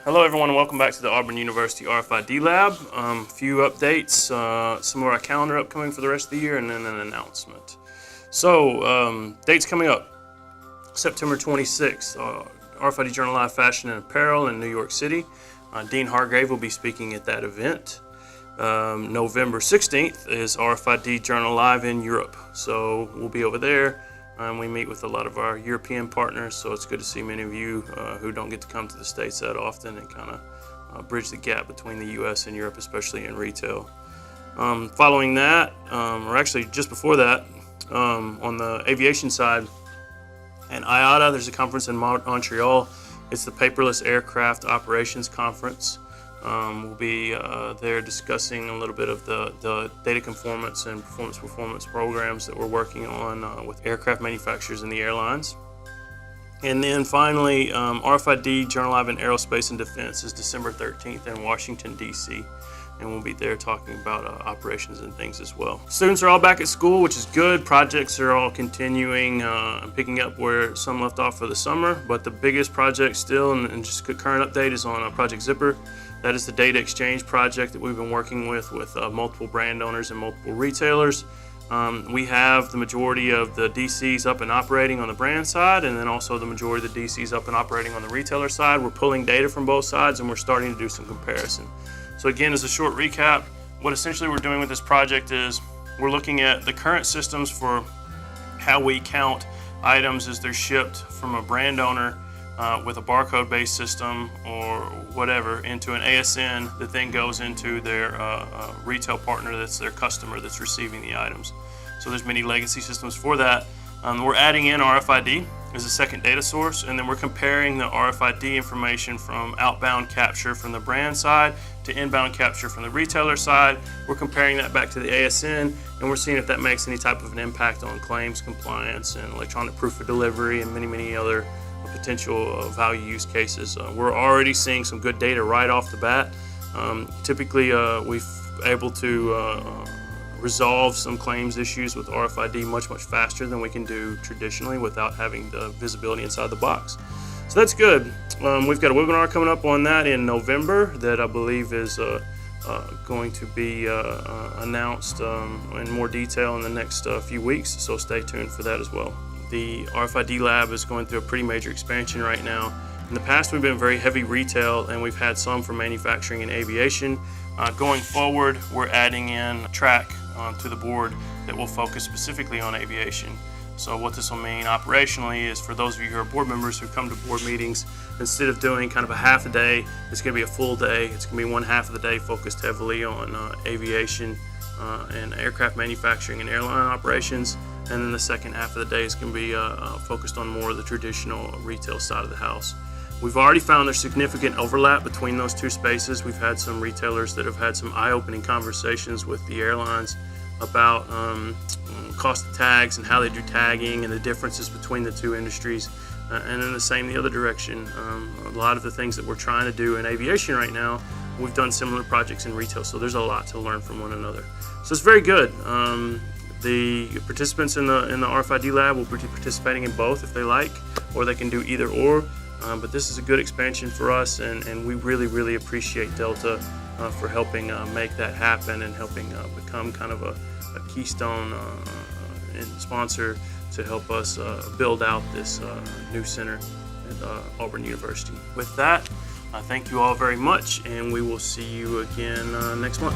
Hello everyone and welcome back to the Auburn University RFID Lab. A few updates, some of our calendar upcoming for the rest of the year, and then an announcement. So, dates coming up. September 26th, RFID Journal Live Fashion and Apparel in New York City. Dean Hargrave will be speaking at that event. November 16th is RFID Journal Live in Europe. So we'll be over there. We meet with a lot of our European partners, so it's good to see many of you who don't get to come to the States that often and kind of bridge the gap between the US and Europe, especially in retail. Following that, or actually just before that, on the aviation side, in IATA, there's a conference in Montreal. It's the Paperless Aircraft Operations Conference. We'll be there discussing a little bit of the data conformance and performance programs that we're working on with aircraft manufacturers and the airlines. And then finally, RFID Journal Live in Aerospace and Defense is December 13th in Washington, D.C. And we'll be there talking about operations and things as well. Students are all back at school, which is good. Projects are all continuing and picking up where some left off for the summer. But the biggest project still, and just a current update, is on Project Zipper. That is the data exchange project that we've been working with multiple brand owners and multiple retailers. We have the majority of the DCs up and operating on the brand side, and then also the majority of the DCs up and operating on the retailer side. We're pulling data from both sides, and we're starting to do some comparison. So again, as a short recap, what essentially we're doing with this project is we're looking at the current systems for how we count items as they're shipped from a brand owner with a barcode-based system or whatever into an ASN that then goes into their retail partner that's their customer that's receiving the items. So there's many legacy systems for that. We're adding in RFID as a second data source, and then we're comparing the RFID information from outbound capture from the brand side to inbound capture from the retailer side. We're comparing that back to the ASN, and we're seeing if that makes any type of an impact on claims compliance and electronic proof of delivery and many other potential value use cases. We're already seeing some good data right off the bat. Typically, we've able to resolve some claims issues with RFID much faster than we can do traditionally without having the visibility inside the box. So that's good. We've got a webinar coming up on that in November that I believe is going to be announced in more detail in the next few weeks, so stay tuned for that as well. The RFID lab is going through a pretty major expansion right now. In the past, we've been very heavy retail, and we've had some for manufacturing and aviation. Going forward, we're adding in a track to the board that will focus specifically on aviation. So what this will mean operationally is, for those of you who are board members who come to board meetings, instead of doing kind of a half a day, it's going to be a full day. It's going to be one half of the day focused heavily on aviation and aircraft manufacturing and airline operations. And then the second half of the day is going to be focused on more of the traditional retail side of the house. We've already found there's significant overlap between those two spaces. We've had some retailers that have had some eye-opening conversations with the airlines about cost of tags and how they do tagging and the differences between the two industries. And then the same the other direction. A lot of the things that we're trying to do in aviation right now, we've done similar projects in retail, so there's a lot to learn from one another. So it's very good. The participants in the RFID lab will be participating in both if they like, or they can do either or. But this is a good expansion for us, and we really appreciate Delta for helping make that happen and helping become kind of a keystone and sponsor to help us build out this new center at Auburn University. With that, thank you all very much, and we will see you again next month.